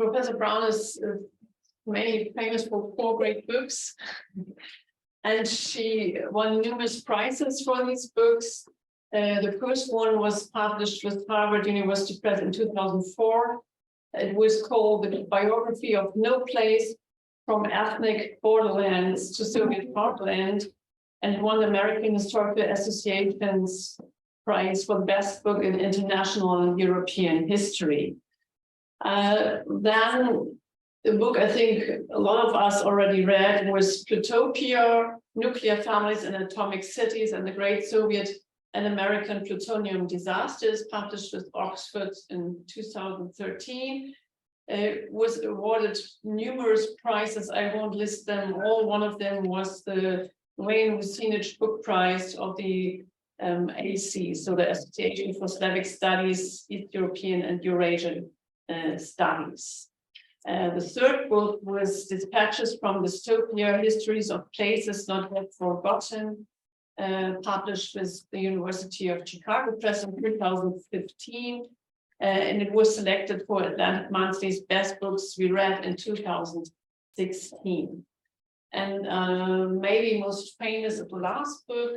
Professor Brown is mainly famous for 4 great books, and she won numerous prizes for these books. The first one was published with Harvard University Press in 2004. It was called The Biography of No Place from Ethnic Borderlands to Soviet Heartland, and won the American Historical Association's prize for the best book in international and European history. Then the book I think a lot of us already read was Plutopia, Nuclear Families and Atomic Cities and the Great Soviet and American Plutonium Disasters, published with Oxford in 2013. It was awarded numerous prizes. I won't list them all. One of them was the Wayne Vucinich Book Prize of the AC, so the Association for Slavic Studies, East European and Eurasian Studies. The third book was Dispatches from Dystopia, Histories of Places Not Yet Forgotten, published with the University of Chicago Press in 2015. And it was selected for Atlantic Monthly's Best Books We Read in 2016. And maybe most famous of the last book,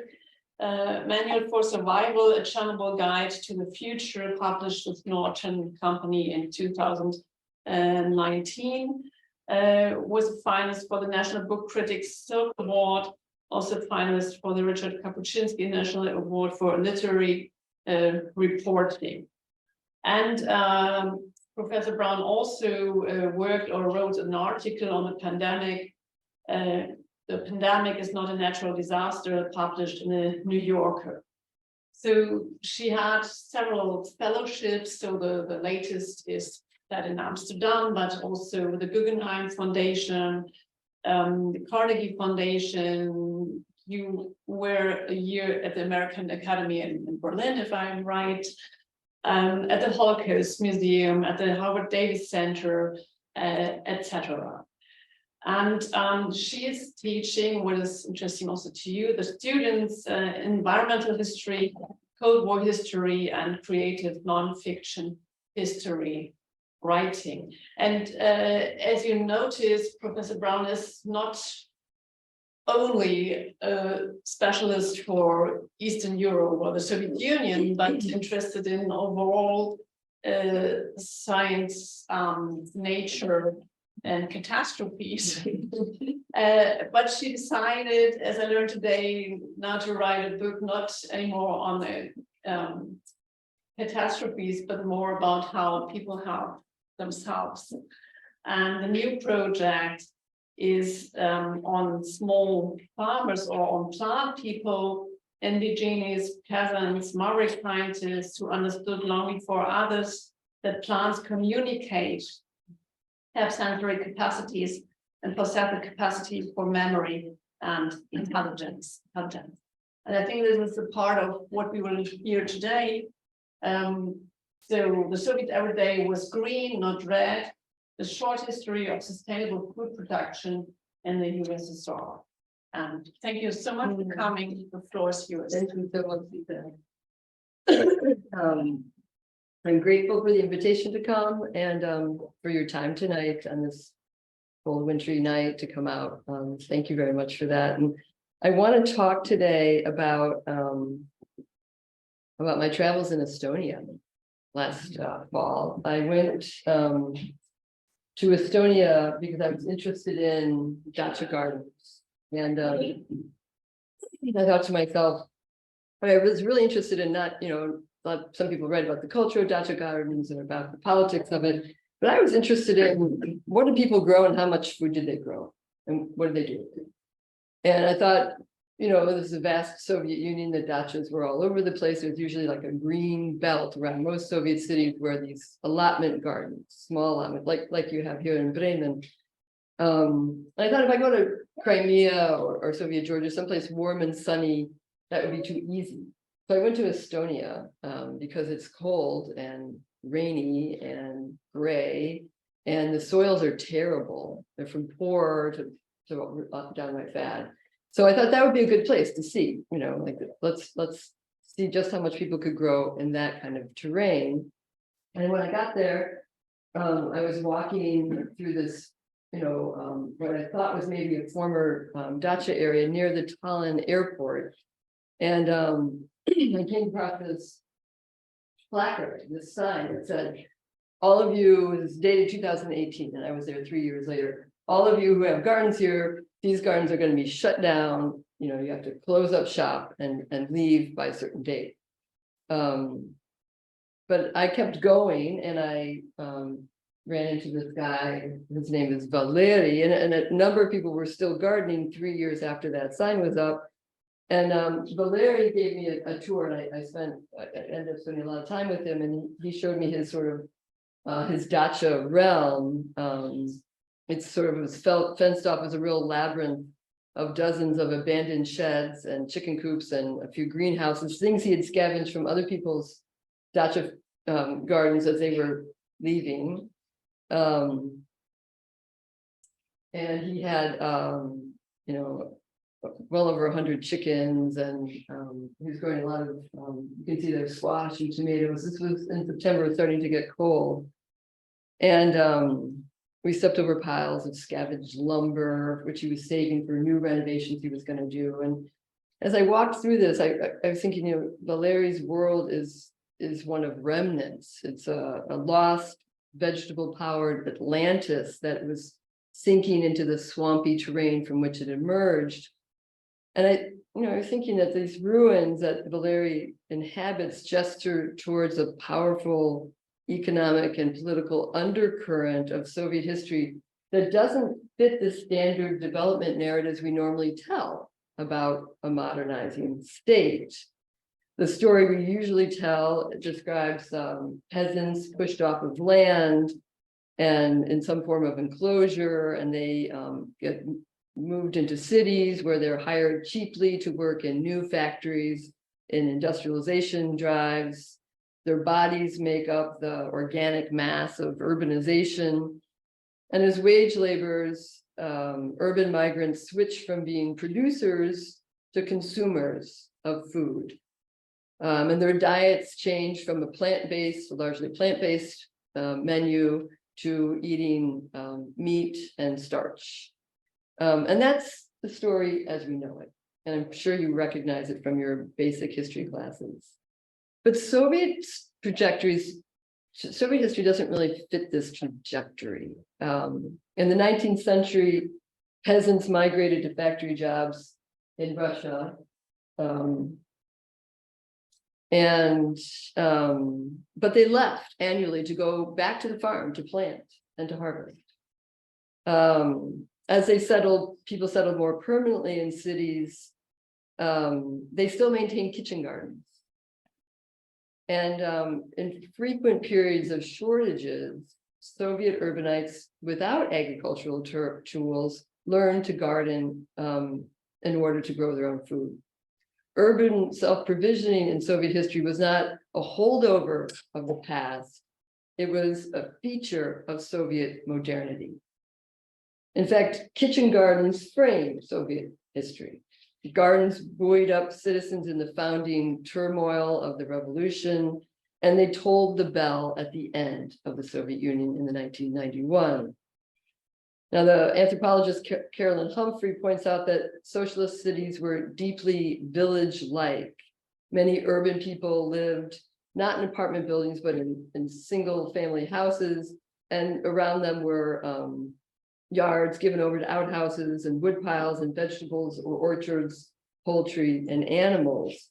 Manual for Survival, A Chernobyl Guide to the Future, published with Norton Company in 2019, was a finalist for the National Book Critics Silk Award, also finalist for the Richard Kapuscinski National Award for Literary Reporting. And Professor Brown also worked or wrote an article on the pandemic. The pandemic is not a natural disaster, published in the New Yorker. So she had several fellowships. So the latest is that in Amsterdam, but also the Guggenheim Foundation, the Carnegie Foundation. You were a year at the American Academy in Berlin, if I'm right, at the Holocaust Museum, at the Howard Davis Center, etc. And she is teaching, what is interesting also to you, the students environmental history, Cold War history, and creative nonfiction history writing. And as you notice, Professor Brown is not only a specialist for Eastern Europe or the Soviet Union, but interested in overall science, nature, and catastrophes. But she decided, as I learned today, now to write a book not anymore on the catastrophes, but more about how people help themselves. And the new project is on small farmers or on plant people, indigenous peasants, Maori scientists who understood long before others that plants communicate, have sensory capacities, and possess the capacity for memory and intelligence. And I think this is a part of what we will hear today. So the Soviet everyday was green, not red. The short history of sustainable food production in the USSR. And thank you so much for coming. The floor is yours. Thank you so much. I'm grateful for the invitation to come and for your time tonight on this cold wintry night to come out. Thank you very much for that. And I want to talk today about my travels in Estonia last fall. I went to Estonia because I was interested in dacha gardens. And I thought to myself, I was really interested in not, some people read about the culture of dacha gardens and about the politics of it, but I was interested in what do people grow and how much food did they grow and what do they do with it? And I thought, this is a vast Soviet Union, the dachas were all over the place. There's usually like a green belt around most Soviet cities where these allotment gardens, small allotment, like you have here in Bremen. I thought if I go to Crimea or Soviet Georgia, someplace warm and sunny, that would be too easy. So I went to Estonia because it's cold and rainy and gray, and the soils are terrible. They're from poor to downright bad. So I thought that would be a good place to see, let's see just how much people could grow in that kind of terrain. And when I got there, I was walking through this, what I thought was maybe a former Dacha area near the Tallinn airport. And I came across this placard, this sign that said, all of you, it was dated 2018, and I was there 3 years later. All of you who have gardens here, these gardens are going to be shut down. You have to close up shop and leave by a certain date. But I kept going, and I ran into this guy. His name is Valeri, and a number of people were still gardening 3 years after that sign was up. And Valeri gave me a tour, and I ended up spending a lot of time with him, and he showed me his sort of his dacha realm. It's sort of was fenced off as a real labyrinth of dozens of abandoned sheds and chicken coops and a few greenhouses, things he had scavenged from other people's dacha gardens as they were leaving. And he had, well over 100 chickens, and he was growing a lot of, you can see there's squash and tomatoes. This was in September, starting to get cold. And we stepped over piles of scavenged lumber, which he was saving for new renovations he was going to do. And as I walked through this, I was thinking, Valeri's world is one of remnants. It's a lost vegetable-powered Atlantis that was sinking into the swampy terrain from which it emerged. And I was thinking that these ruins that Valeri inhabits gesture towards a powerful economic and political undercurrent of Soviet history that doesn't fit the standard development narratives we normally tell about a modernizing state. The story we usually tell describes peasants pushed off of land and in some form of enclosure, and they get moved into cities where they're hired cheaply to work in new factories, in industrialization drives. Their bodies make up the organic mass of urbanization. And as wage laborers, urban migrants switch from being producers to consumers of food. And their diets change from a largely plant-based menu to eating meat and starch. And that's the story as we know it. And I'm sure you recognize it from your basic history classes. But Soviet history doesn't really fit this trajectory. In the 19th century, peasants migrated to factory jobs in Russia. But they left annually to go back to the farm to plant and to harvest. As people settled more permanently in cities, they still maintained kitchen gardens. And in frequent periods of shortages, Soviet urbanites without agricultural tools learned to garden in order to grow their own food. Urban self-provisioning in Soviet history was not a holdover of the past. It was a feature of Soviet modernity. In fact, kitchen gardens framed Soviet history. Gardens buoyed up citizens in the founding turmoil of the revolution, and they tolled the bell at the end of the Soviet Union in 1991. Now, the anthropologist Carolyn Humphrey points out that socialist cities were deeply village-like. Many urban people lived not in apartment buildings, but in single-family houses, and around them were yards given over to outhouses and woodpiles and vegetables or orchards, poultry, and animals.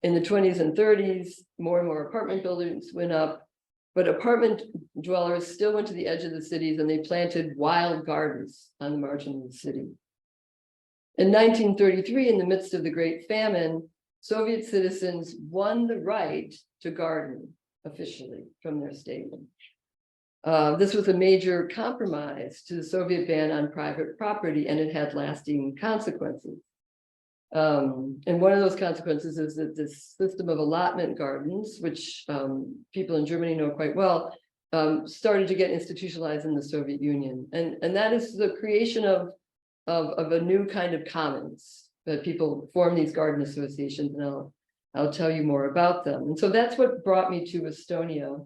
In the 20s and 30s, more and more apartment buildings went up, but apartment dwellers still went to the edge of the cities and they planted wild gardens on the margin of the city. In 1933, in the midst of the Great Famine, Soviet citizens won the right to garden officially from their state. This was a major compromise to the Soviet ban on private property, and it had lasting consequences. And one of those consequences is that this system of allotment gardens, which people in Germany know quite well, started to get institutionalized in the Soviet Union. And that is the creation of a new kind of commons, that people form these garden associations, and I'll tell you more about them. And so that's what brought me to Estonia.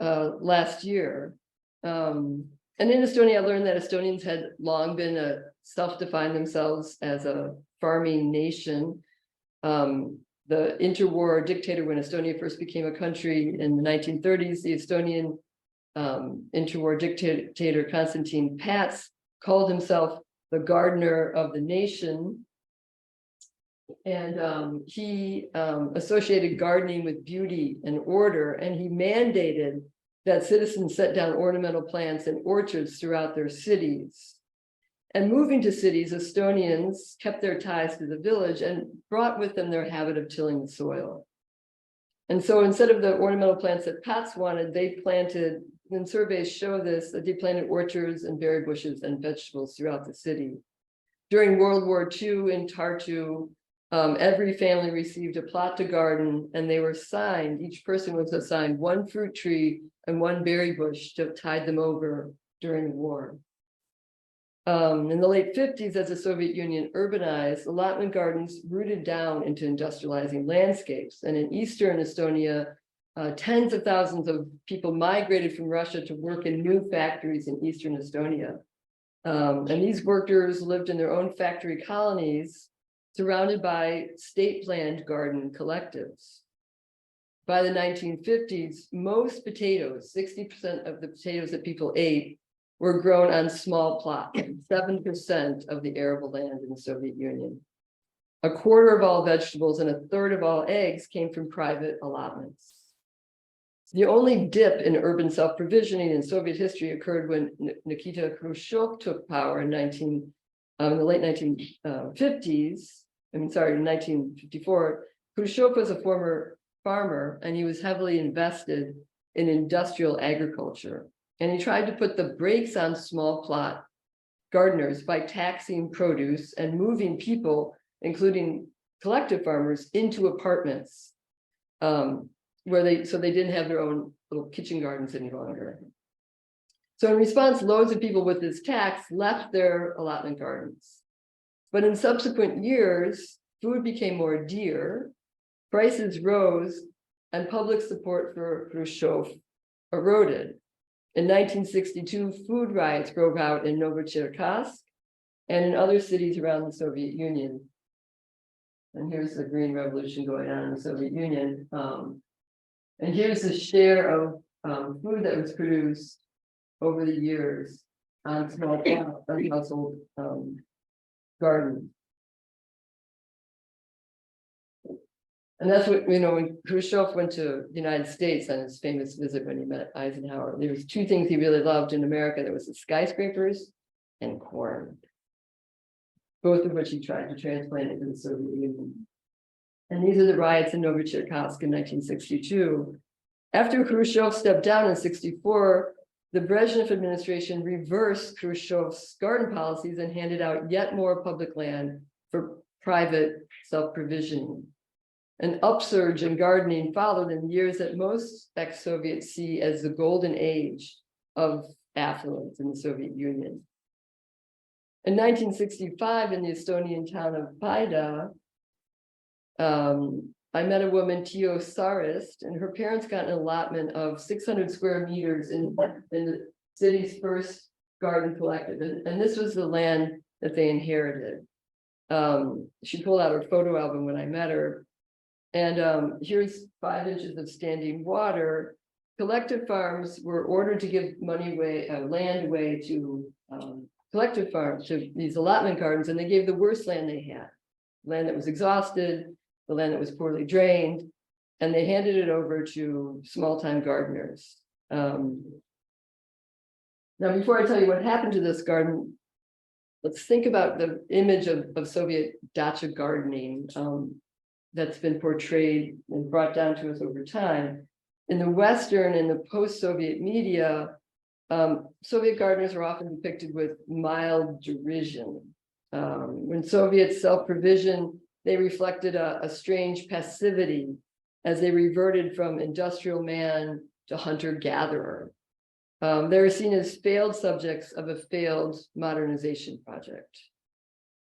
last year. And in Estonia, I learned that Estonians had long been self-defined themselves as a farming nation. The interwar dictator, when Estonia first became a country in the 1930s, the Estonian interwar dictator Konstantin Pats called himself the gardener of the nation. And he associated gardening with beauty and order, and he mandated that citizens set down ornamental plants and orchards throughout their cities. And moving to cities, Estonians kept their ties to the village and brought with them their habit of tilling the soil. And so instead of the ornamental plants that Pats wanted, they planted, and surveys show this, that they planted orchards and berry bushes and vegetables throughout the city. During World War II in Tartu, every family received a plot to garden, and they were assigned, each person was assigned one fruit tree and one berry bush to tide them over during the war. In the late 50s, as the Soviet Union urbanized, allotment gardens rooted down into industrializing landscapes. And in Eastern Estonia, tens of thousands of people migrated from Russia to work in new factories in Eastern Estonia. And these workers lived in their own factory colonies, surrounded by state-planned garden collectives. By the 1950s, most potatoes, 60% of the potatoes that people ate, were grown on small plots, 7% of the arable land in the Soviet Union. A quarter of all vegetables and a third of all eggs came from private allotments. The only dip in urban self-provisioning in Soviet history occurred when Nikita Khrushchev took power in the late 1950s. In 1954. Khrushchev was a former farmer, and he was heavily invested in industrial agriculture. And he tried to put the brakes on small plot gardeners by taxing produce and moving people, including collective farmers, into apartments so they didn't have their own little kitchen gardens any longer. So in response, loads of people with this tax left their allotment gardens. But in subsequent years, food became more dear, prices rose, and public support for Khrushchev eroded. In 1962, food riots broke out in Novocherkassk and in other cities around the Soviet Union. And here's the Green Revolution going on in the Soviet Union. And here's the share of food that was produced over the years on small household garden. And that's what, when Khrushchev went to the United States on his famous visit when he met Eisenhower, there was two things he really loved in America. There was the skyscrapers and corn, both of which he tried to transplant into the Soviet Union. And these are the riots in Novocherkassk in 1962. After Khrushchev stepped down in 1964, the Brezhnev administration reversed Khrushchev's garden policies and handed out yet more public land for private self-provisioning. An upsurge in gardening followed in years that most ex-Soviets see as the golden age of affluence in the Soviet Union. In 1965, in the Estonian town of Paide, I met a woman, Tio Sarist, and her parents got an allotment of 600 square meters in the city's first garden collective. And this was the land that they inherited. She pulled out her photo album when I met her. And here's 5 inches of standing water. Collective farms were ordered to give land away to collective farms, to these allotment gardens, and they gave the worst land they had. Land that was exhausted, the land that was poorly drained, and they handed it over to small-time gardeners. Now, before I tell you what happened to this garden, let's think about the image of Soviet dacha gardening that's been portrayed and brought down to us over time. In the Western and the post-Soviet media, Soviet gardeners are often depicted with mild derision. When Soviets self-provisioned, they reflected a strange passivity as they reverted from industrial man to hunter-gatherer. They were seen as failed subjects of a failed modernization project.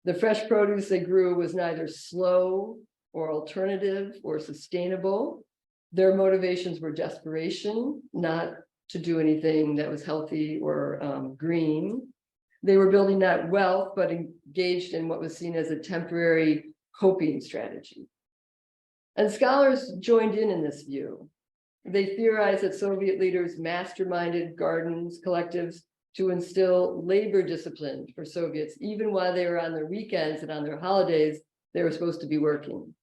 The fresh produce they grew was neither slow or alternative or sustainable, Their motivations were desperation, not to do anything that was healthy or green. They were building that wealth, but engaged in what was seen as a temporary coping strategy. And scholars joined in this view. They theorized that Soviet leaders masterminded gardens, collectives to instill labor discipline for Soviets, even while they were on their weekends and on their holidays, they were supposed to be working.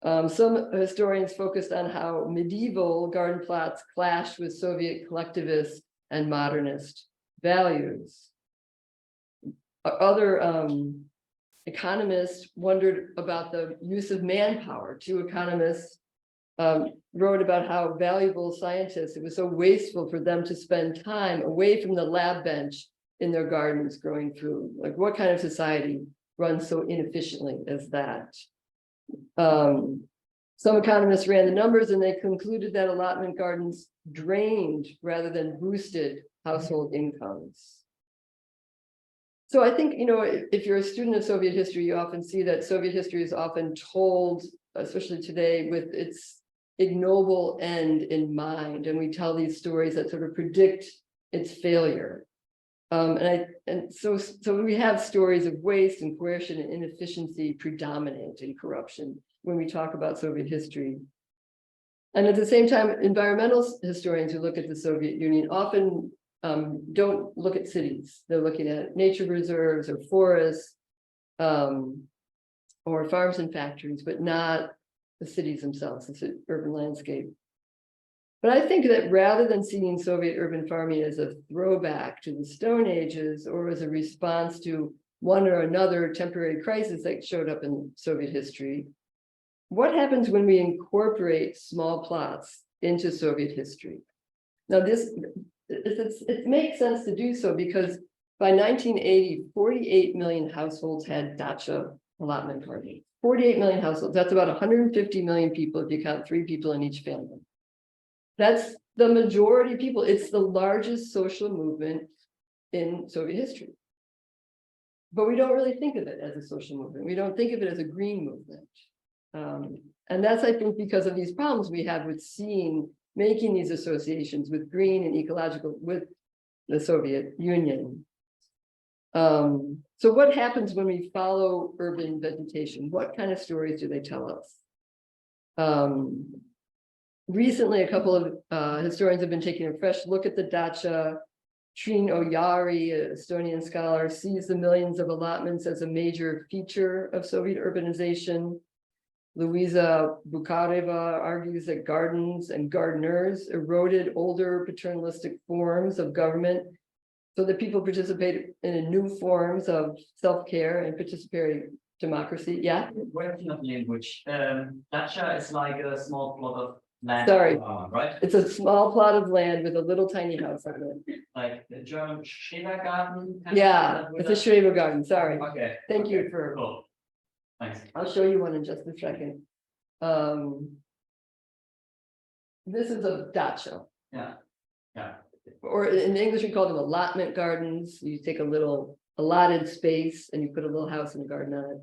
Some historians focused on how medieval garden plots clashed with Soviet collectivist and modernist values. Other economists wondered about the use of manpower. Two economists wrote about how valuable scientists, it was so wasteful for them to spend time away from the lab bench in their gardens growing food. Like, what kind of society runs so inefficiently as that? Some economists ran the numbers and they concluded that allotment gardens drained rather than boosted household incomes. So I think, if you're a student of Soviet history, you often see that Soviet history is often told, especially today, with its ignoble end in mind. And we tell these stories that sort of predict its failure. So we have stories of waste and coercion and inefficiency predominate in corruption when we talk about Soviet history. And at the same time, environmental historians who look at the Soviet Union often don't look at cities. They're looking at nature reserves or forests or farms and factories, but not the cities themselves, the urban landscape. But I think that rather than seeing Soviet urban farming as a throwback to the Stone Ages or as a response to one or another temporary crisis that showed up in Soviet history, what happens when we incorporate small plots into Soviet history? Now, it makes sense to do so because by 1980, 48 million households had dacha allotment gardens. 48 million households. That's about 150 million people if you count 3 people in each family. That's the majority of people. It's the largest social movement in Soviet history. But we don't really think of it as a social movement. We don't think of it as a green movement. And that's, I think, because of these problems we have with making these associations with green and ecological with the Soviet Union. So what happens when we follow urban vegetation? What kind of stories do they tell us? Recently, a couple of historians have been taking a fresh look at the dacha. Trin Oyari, an Estonian scholar, sees the millions of allotments as a major feature of Soviet urbanization. Luisa Bukhareva argues that gardens and gardeners eroded older paternalistic forms of government so that people participate in new forms of self-care and participatory democracy. Yeah? Question of language. Dacha is like a small plot of land. Sorry. Right? It's a small plot of land with a little tiny house on it. Like the German Schrebergarten? Yeah, it's a Schrebergarten. Sorry. Okay. Thank you for. Cool. Thanks. I'll show you one in just a second. This is a dacha. Yeah. Yeah. Or in English, we call them allotment gardens. You take a little allotted space and you put a little house and a garden on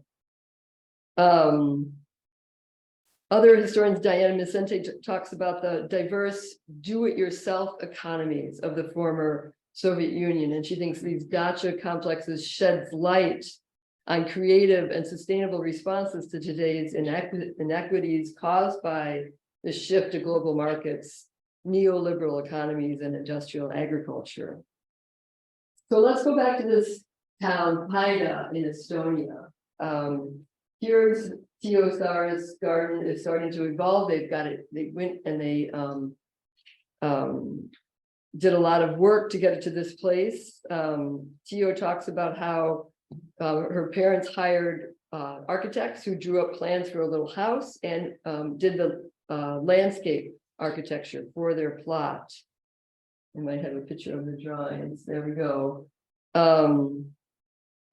it. Other historians, Diana Vicente talks about the diverse do-it-yourself economies of the former Soviet Union. And she thinks these dacha complexes sheds light on creative and sustainable responses to today's inequities caused by the shift to global markets, neoliberal economies, and industrial agriculture. So let's go back to this town, Paida, in Estonia. Here's Tiosaar's garden is starting to evolve. They've got it, they went and they did a lot of work to get it to this place. Tio talks about how her parents hired architects who drew up plans for a little house and did the landscape architecture for their plot. I might have a picture of the drawings. There we go.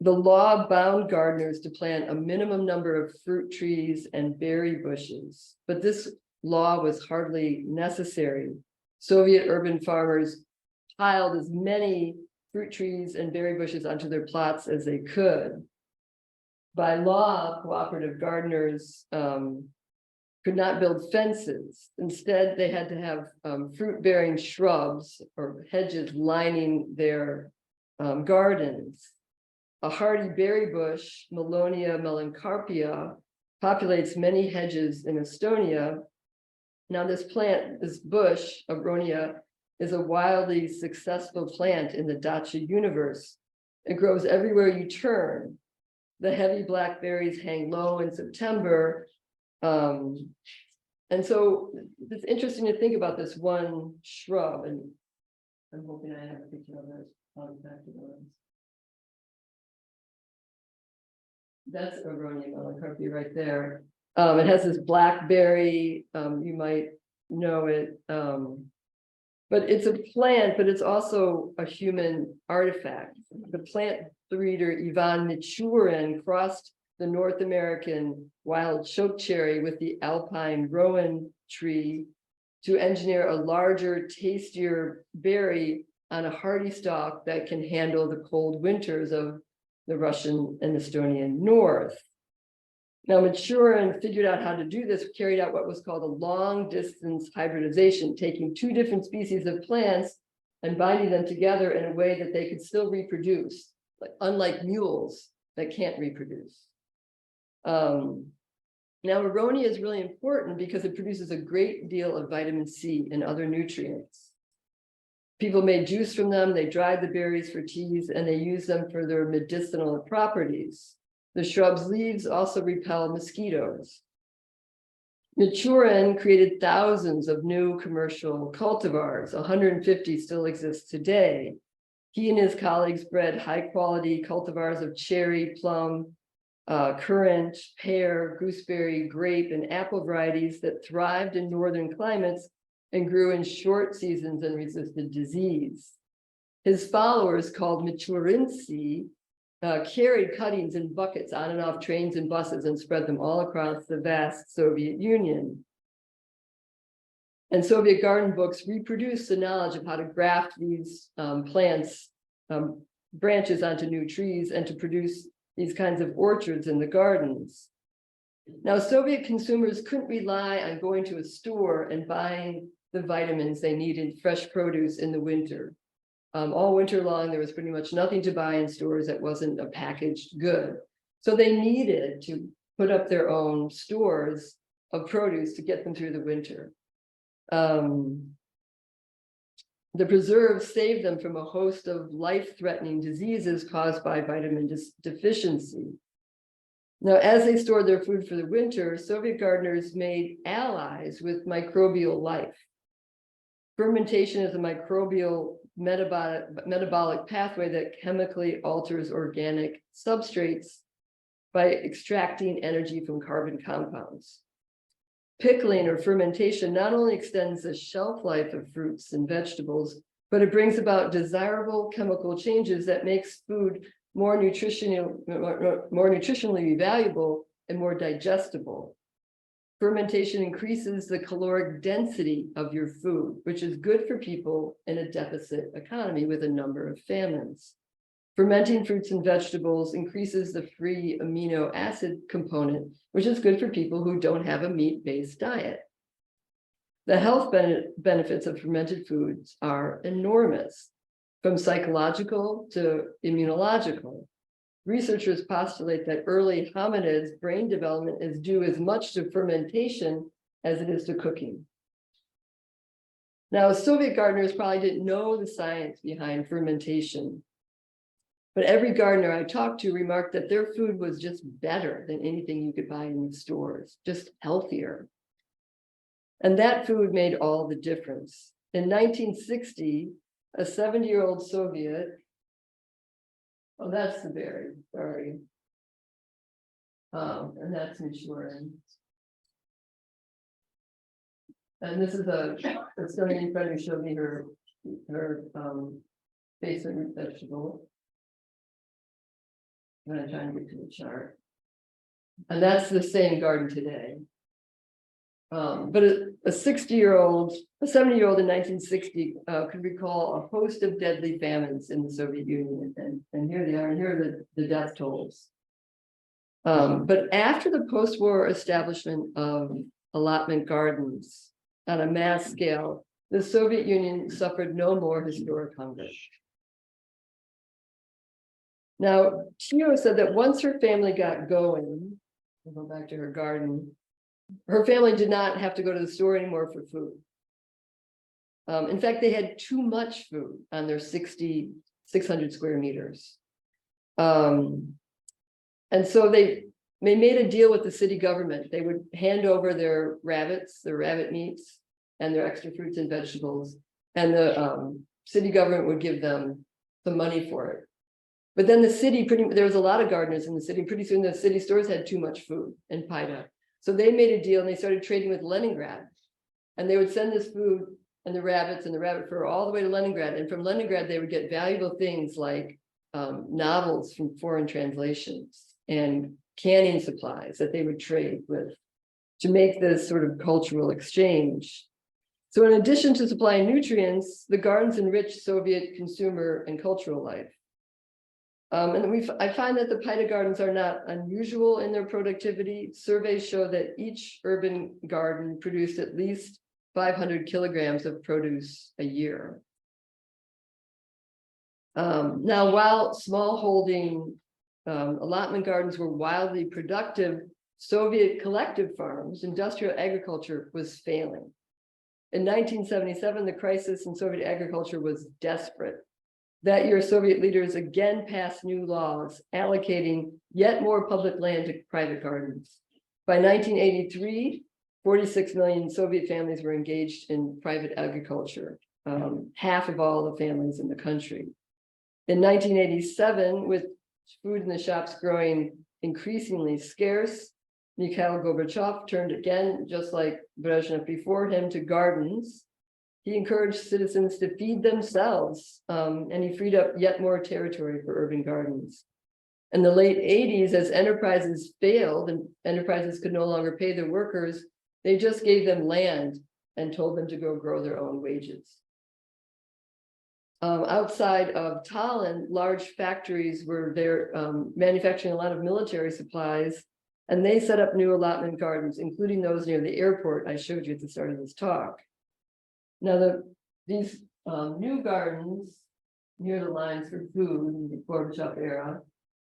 The law bound gardeners to plant a minimum number of fruit trees and berry bushes, but this law was hardly necessary. Soviet urban farmers piled as many fruit trees and berry bushes onto their plots as they could. By law, cooperative gardeners could not build fences. Instead, they had to have fruit-bearing shrubs or hedges lining their gardens. A hardy berry bush, Melonia melancarpia, populates many hedges in Estonia. Now, this bush, Abronia, is a wildly successful plant in the Deutsche universe. It grows everywhere you turn. The heavy blackberries hang low in September. And so it's interesting to think about this one shrub, and I'm hoping I have a picture of this. That's Abronia melancarpia right there. It has this blackberry, you might know it. But it's a plant, but it's also a human artifact. The plant breeder Ivan Michurin crossed the North American wild chokecherry with the alpine rowan tree to engineer a larger, tastier berry on a hardy stalk that can handle the cold winters of the Russian and Estonian north. Now, Michurin figured out how to do this, carried out what was called a long-distance hybridization, taking two different species of plants and binding them together in a way that they could still reproduce, unlike mules that can't reproduce. Now, Aronia is really important because it produces a great deal of vitamin C and other nutrients. People made juice from them, they dried the berries for teas, and they used them for their medicinal properties. The shrub's leaves also repel mosquitoes. Michurin created thousands of new commercial cultivars. 150 still exist today. He and his colleagues bred high-quality cultivars of cherry, plum, currant, pear, gooseberry, grape, and apple varieties that thrived in northern climates and grew in short seasons and resisted disease. His followers, called Michurinci, carried cuttings in buckets on and off trains and buses and spread them all across the vast Soviet Union. And Soviet garden books reproduced the knowledge of how to graft these plants, branches onto new trees, and to produce these kinds of orchards in the gardens. Now, Soviet consumers couldn't rely on going to a store and buying the vitamins they needed, fresh produce in the winter. All winter long, there was pretty much nothing to buy in stores that wasn't a packaged good. So they needed to put up their own stores of produce to get them through the winter. The preserves saved them from a host of life-threatening diseases caused by vitamin deficiency. Now, as they stored their food for the winter, Soviet gardeners made allies with microbial life. Fermentation is a microbial metabolic pathway that chemically alters organic substrates by extracting energy from carbon compounds. Pickling or fermentation not only extends the shelf life of fruits and vegetables, but it brings about desirable chemical changes that makes food more nutritionally valuable and more digestible. Fermentation increases the caloric density of your food, which is good for people in a deficit economy with a number of famines. Fermenting fruits and vegetables increases the free amino acid component, which is good for people who don't have a meat-based diet. The health benefits of fermented foods are enormous, from psychological to immunological. Researchers postulate that early hominids' brain development is due as much to fermentation as it is to cooking. Now, Soviet gardeners probably didn't know the science behind fermentation, but every gardener I talked to remarked that their food was just better than anything you could buy in the stores, just healthier. And that food made all the difference. In 1960, a 70-year-old Soviet, oh, that's the berry, sorry. And that's Michurin. And this is a Estonian friend who showed me her basement root vegetable. I'm gonna try and get to the chart. And that's the same garden today. But a 70-year-old in 1960 could recall a host of deadly famines in the Soviet Union, and here they are, and here are the death tolls. But after the post-war establishment of allotment gardens on a mass scale, the Soviet Union suffered no more historic hunger. Now, Tio said that once her family got going, we'll go back to her garden, her family did not have to go to the store anymore for food. In fact, they had too much food on their 600 square meters. And so they made a deal with the city government. They would hand over their rabbits, their rabbit meats, and their extra fruits and vegetables. And the city government would give them some money for it. But then the city, there was a lot of gardeners in the city. Pretty soon the city stores had too much food and Paida. So they made a deal and they started trading with Leningrad. And they would send this food and the rabbits and the rabbit fur all the way to Leningrad. And from Leningrad, they would get valuable things like novels from foreign translations and canning supplies that they would trade with to make this sort of cultural exchange. So in addition to supplying nutrients, the gardens enriched Soviet consumer and cultural life. I find that the Paida gardens are not unusual in their productivity. Surveys show that each urban garden produced at least 500 kilograms of produce a year. Now, while small holding allotment gardens were wildly productive, Soviet collective farms, industrial agriculture was failing. In 1977, the crisis in Soviet agriculture was desperate. That year, Soviet leaders again passed new laws allocating yet more public land to private gardens. By 1983, 46 million Soviet families were engaged in private agriculture, half of all the families in the country. In 1987, with food in the shops growing increasingly scarce, Mikhail Gorbachev turned again, just like Brezhnev before him, to gardens. He encouraged citizens to feed themselves, and he freed up yet more territory for urban gardens. In the late 80s, as enterprises failed and enterprises could no longer pay their workers, they just gave them land and told them to go grow their own wages. Outside of Tallinn, large factories were there manufacturing a lot of military supplies, and they set up new allotment gardens, including those near the airport I showed you at the start of this talk. Now, these new gardens near the lines for food in the Gorbachev era,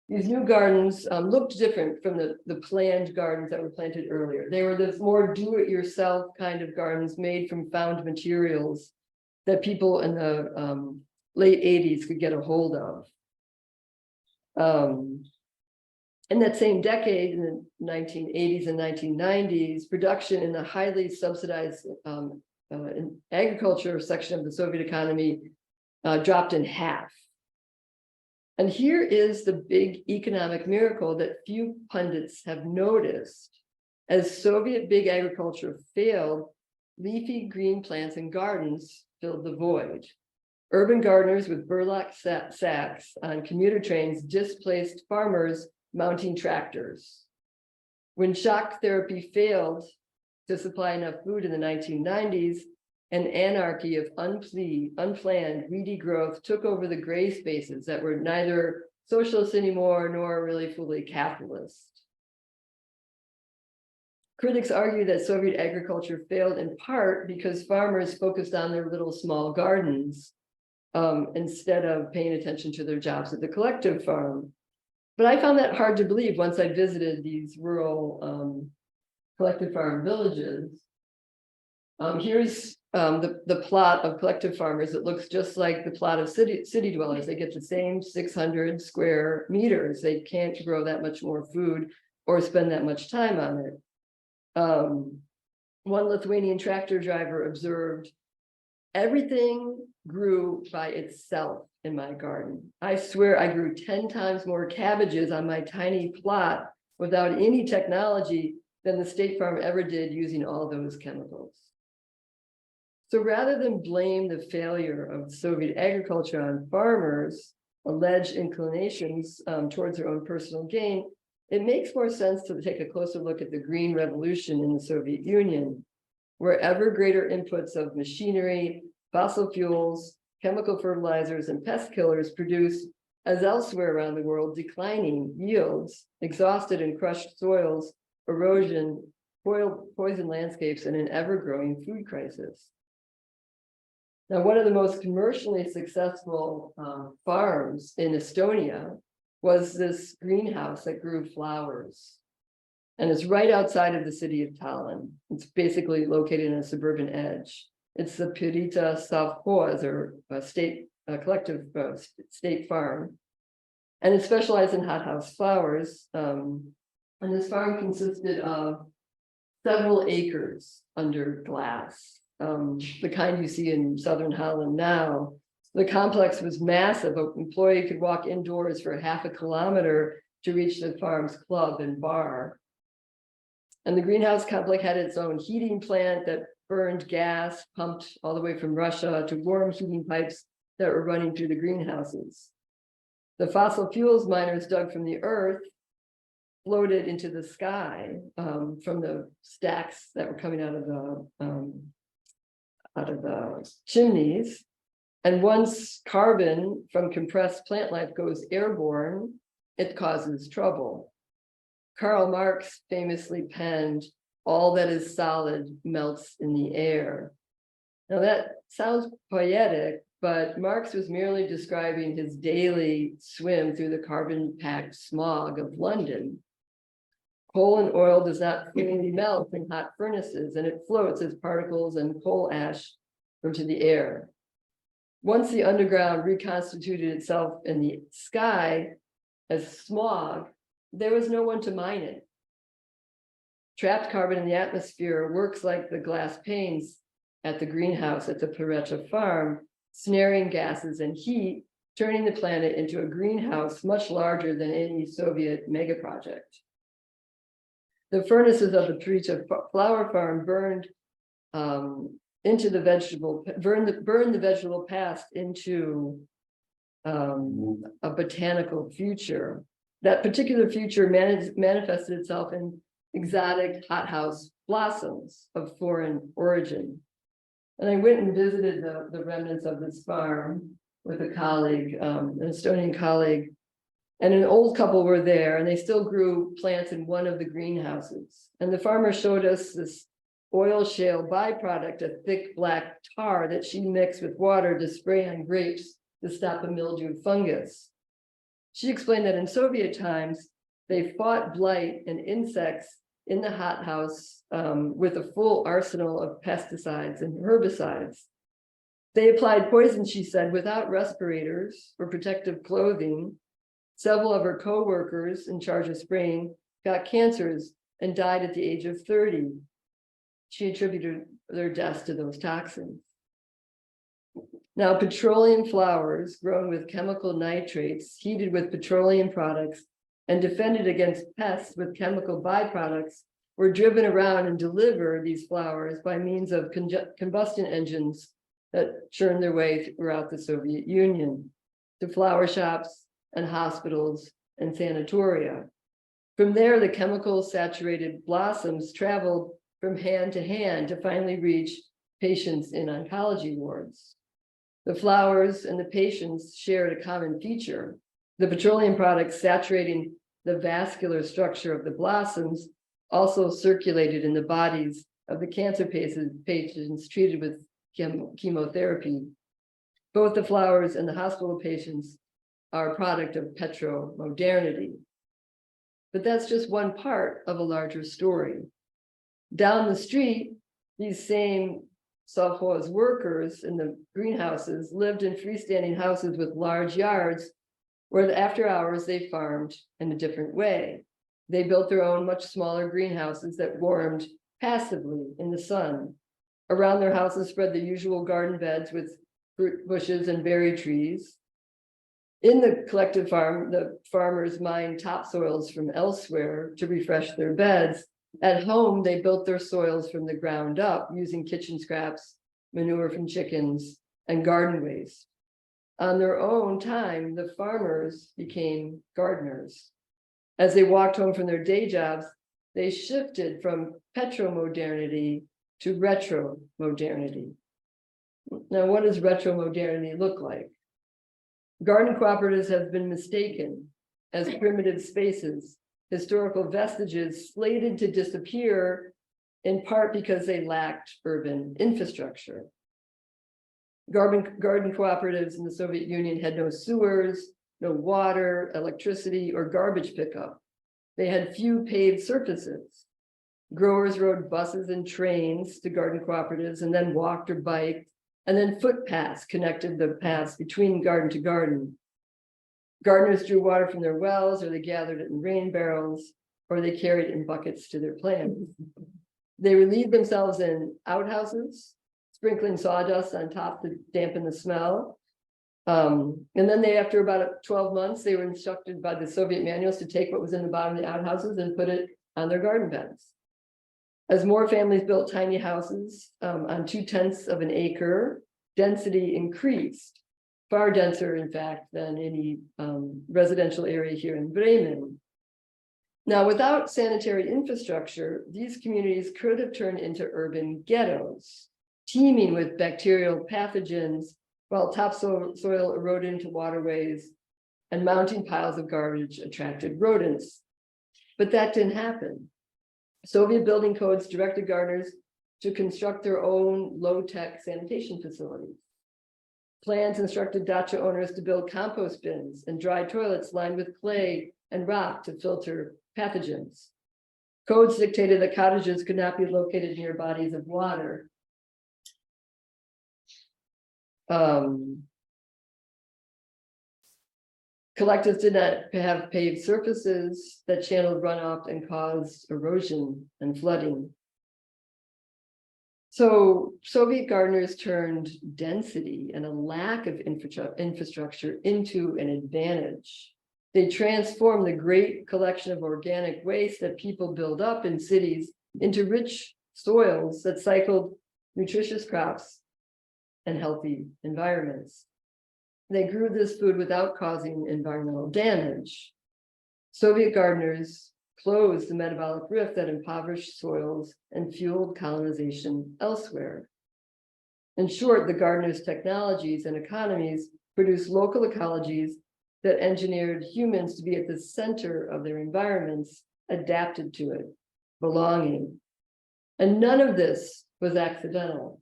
these new gardens looked different from the planned gardens that were planted earlier. They were the more do-it-yourself kind of gardens made from found materials that people in the late 80s could get a hold of. In that same decade, in the 1980s and 1990s, production in the highly subsidized in agriculture section of the Soviet economy dropped in half. And here is the big economic miracle that few pundits have noticed. As Soviet big agriculture failed, leafy green plants and gardens filled the void. Urban gardeners with burlap sacks on commuter trains displaced farmers mounting tractors. When shock therapy failed to supply enough food in the 1990s, an anarchy of unplanned, greedy growth took over the gray spaces that were neither socialist anymore nor really fully capitalist. Critics argue that Soviet agriculture failed in part because farmers focused on their little small gardens instead of paying attention to their jobs at the collective farm. But I found that hard to believe once I visited these rural collective farm villages. Here's the plot of collective farmers. It looks just like the plot of city dwellers. They get the same 600 square meters. They can't grow that much more food or spend that much time on it. One Lithuanian tractor driver observed, everything grew by itself in my garden. I swear I grew 10 times more cabbages on my tiny plot without any technology than the state farm ever did using all those chemicals. So rather than blame the failure of Soviet agriculture on farmers' alleged inclinations towards their own personal gain, it makes more sense to take a closer look at the Green Revolution in the Soviet Union, where ever greater inputs of machinery, fossil fuels, chemical fertilizers, and pest killers produce, as elsewhere around the world, declining yields, exhausted and crushed soils, erosion, poison landscapes and an ever-growing food crisis. Now, one of the most commercially successful farms in Estonia was this greenhouse that grew flowers. And it's right outside of the city of Tallinn. It's basically located in a suburban edge. It's the Pirita Savhoz, or a collective state farm. And it specialized in hothouse flowers. And this farm consisted of several acres under glass, the kind you see in southern Holland now. The complex was massive. An employee could walk indoors for half a kilometer to reach the farm's club and bar. And the greenhouse complex had its own heating plant that burned gas pumped all the way from Russia to warm heating pipes that were running through the greenhouses. The fossil fuels miners dug from the earth floated into the sky from the stacks that were coming out of the chimneys. And once carbon from compressed plant life goes airborne, it causes trouble. Karl Marx famously penned, "All that is solid melts in the air." Now that sounds poetic, but Marx was merely describing his daily swim through the carbon-packed smog of London. Coal and oil does not fully melt in hot furnaces, and it floats as particles and coal ash into the air. Once the underground reconstituted itself in the sky as smog, there was no one to mine it. Trapped carbon in the atmosphere works like the glass panes at the greenhouse at the Pirita farm, snaring gases and heat, turning the planet into a greenhouse much larger than any Soviet mega project. The furnaces of the Pirita flower farm burned into the vegetable, burned the vegetable past into a botanical future. That particular future manifested itself in exotic hothouse blossoms of foreign origin. And I went and visited the remnants of this farm with a colleague, an Estonian colleague, and an old couple were there, and they still grew plants in one of the greenhouses. And the farmer showed us this oil shale byproduct, a thick black tar that she mixed with water to spray on grapes to stop a mildew fungus. She explained that in Soviet times, they fought blight and insects in the hothouse with a full arsenal of pesticides and herbicides. They applied poison, she said, without respirators or protective clothing. Several of her co-workers in charge of spraying got cancers and died at the age of 30. She attributed their deaths to those toxins. Now, petroleum flowers grown with chemical nitrates, heated with petroleum products, and defended against pests with chemical byproducts were driven around and delivered these flowers by means of combustion engines that churned their way throughout the Soviet Union to flower shops and hospitals and sanatoria. From there, the chemical saturated blossoms traveled from hand to hand to finally reach patients in oncology wards. The flowers and the patients shared a common feature. The petroleum products saturating the vascular structure of the blossoms also circulated in the bodies of the cancer patients treated with chemotherapy. Both the flowers and the hospital patients are a product of petro-modernity. But that's just one part of a larger story. Down the street, these same Savhoz workers in the greenhouses lived in freestanding houses with large yards where after hours they farmed in a different way. They built their own much smaller greenhouses that warmed passively in the sun. Around their houses spread the usual garden beds with fruit bushes and berry trees. In the collective farm, the farmers mined topsoils from elsewhere to refresh their beds. At home, they built their soils from the ground up using kitchen scraps, manure from chickens, and garden waste. On their own time, the farmers became gardeners. As they walked home from their day jobs, they shifted from petro-modernity to retro-modernity. Now, what does retro-modernity look like? Garden cooperatives have been mistaken as primitive spaces, historical vestiges slated to disappear in part because they lacked urban infrastructure. Garden cooperatives in the Soviet Union had no sewers, no water, electricity, or garbage pickup. They had few paved surfaces. Growers rode buses and trains to garden cooperatives and then walked or biked, and then footpaths connected the paths between garden to garden. Gardeners drew water from their wells, or they gathered it in rain barrels, or they carried it in buckets to their plants. They relieved themselves in outhouses, sprinkling sawdust on top to dampen the smell. And then they, after about 12 months, they were instructed by the Soviet manuals to take what was in the bottom of the outhouses and put it on their garden beds. As more families built tiny houses on 2/10 of an acre, density increased, far denser, in fact, than any residential area here in Bremen. Now, without sanitary infrastructure, these communities could have turned into urban ghettos, teeming with bacterial pathogens, while topsoil eroded into waterways and mounting piles of garbage attracted rodents. But that didn't happen. Soviet building codes directed gardeners to construct their own low-tech sanitation facilities. Plans instructed dacha owners to build compost bins and dry toilets lined with clay and rock to filter pathogens. Codes dictated that cottages could not be located near bodies of water. Collectives did not have paved surfaces that channeled runoff and caused erosion and flooding. So Soviet gardeners turned density and a lack of infrastructure into an advantage. They transformed the great collection of organic waste that people build up in cities into rich soils that cycled nutritious crops and healthy environments. They grew this food without causing environmental damage. Soviet gardeners closed the metabolic rift that impoverished soils and fueled colonization elsewhere. In short, the gardeners' technologies and economies produced local ecologies that engineered humans to be at the center of their environments, adapted to it, belonging. And none of this was accidental.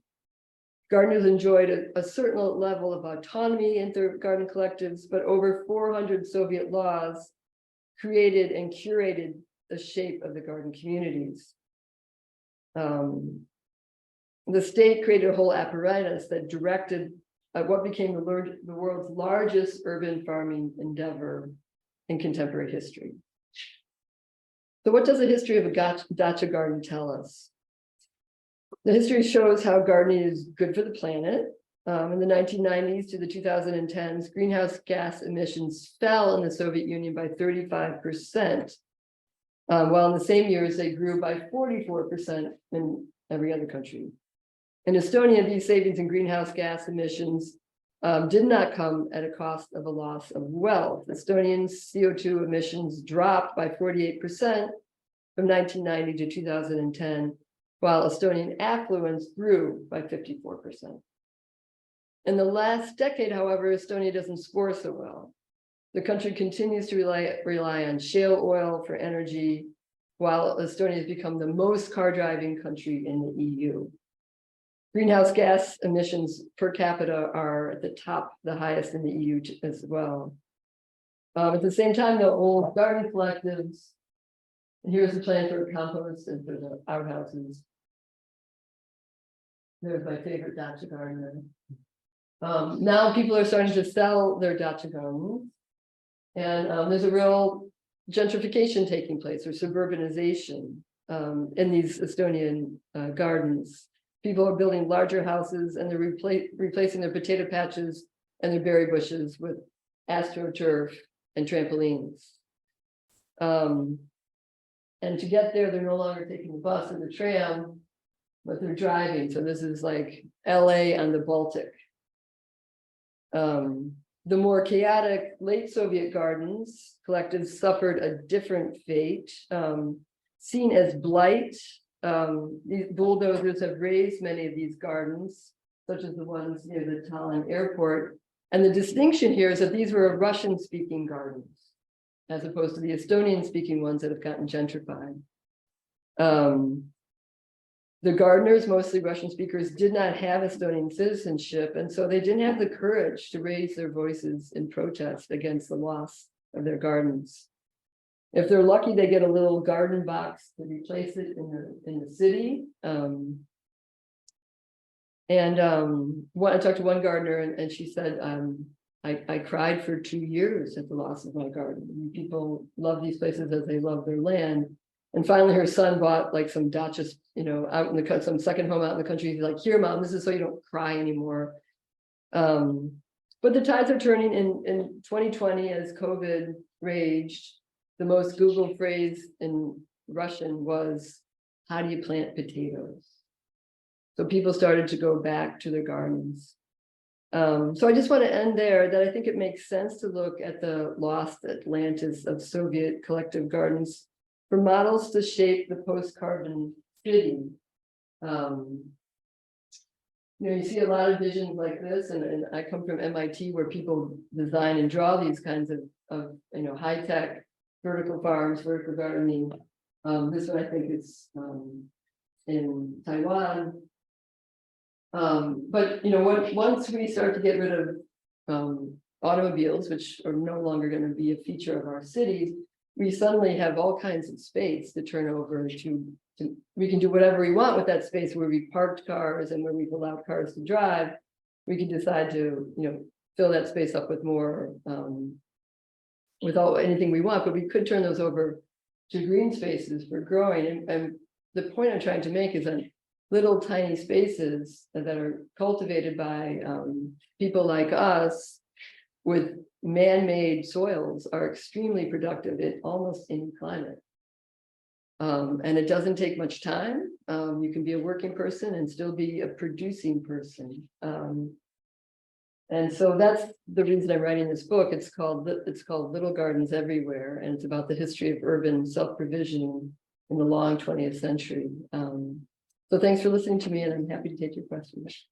Gardeners enjoyed a certain level of autonomy in their garden collectives, but over 400 Soviet laws created and curated the shape of the garden communities. The state created a whole apparatus that directed what became the world's largest urban farming endeavor in contemporary history. So what does the history of a dacha garden tell us? The history shows how gardening is good for the planet. In the 1990s to the 2010s, greenhouse gas emissions fell in the Soviet Union by 35%, while in the same years they grew by 44% in every other country. In Estonia, these savings in greenhouse gas emissions did not come at a cost of a loss of wealth. Estonian CO2 emissions dropped by 48% from 1990 to 2010, while Estonian affluence grew by 54%. In the last decade, however, Estonia doesn't score so well. The country continues to rely on shale oil for energy, while Estonia has become the most car-driving country in the EU. Greenhouse gas emissions per capita are at the top, the highest in the EU as well. At the same time, the old garden collectives, and here's the plan for compost and for the outhouses. There's my favorite dacha garden. Now people are starting to sell their dacha gardens, and there's a real gentrification taking place, or suburbanization in these Estonian gardens. People are building larger houses, and they're replacing their potato patches and their berry bushes with astroturf and trampolines. And to get there, they're no longer taking the bus or the tram, but they're driving. So this is like LA on the Baltic. The more chaotic late Soviet gardens collectives suffered a different fate, seen as blight. These bulldozers have razed many of these gardens, such as the ones near the Tallinn airport. And the distinction here is that these were Russian-speaking gardens, as opposed to the Estonian-speaking ones that have gotten gentrified. the gardeners, mostly Russian speakers, did not have Estonian citizenship, and so they didn't have the courage to raise their voices in protest against the loss of their gardens. If they're lucky, they get a little garden box to replace it in the city. I talked to one gardener, and she said, I cried for 2 years at the loss of my garden. People love these places as they love their land. And finally, her son bought like some dachas, out in the some second home out in the country. He's like, "Here, Mom, this is so you don't cry anymore." But the tides are turning in 2020 as COVID raged. The most Googled phrase in Russian was, "How do you plant potatoes?" So people started to go back to their gardens. So I just want to end there, that I think it makes sense to look at the lost Atlantis of Soviet collective gardens for models to shape the post-carbon city. You see a lot of visions like this, and I come from MIT, where people design and draw these kinds of high-tech vertical farms, vertical gardening. This one I think is in Taiwan. But once we start to get rid of automobiles, which are no longer going to be a feature of our cities, we suddenly have all kinds of space to turn over to we can do whatever we want with that space, where we parked cars and where we've allowed cars to drive. We can decide to fill that space up with more with anything we want, but we could turn those over to green spaces for growing. And the point I'm trying to make is that little tiny spaces that are cultivated by people like us with man-made soils are extremely productive in almost any climate. And it doesn't take much time. You can be a working person and still be a producing person. And so that's the reason I'm writing this book. It's called Little Gardens Everywhere, and it's about the history of urban self-provisioning in the long 20th century. So thanks for listening to me, and I'm happy to take your questions.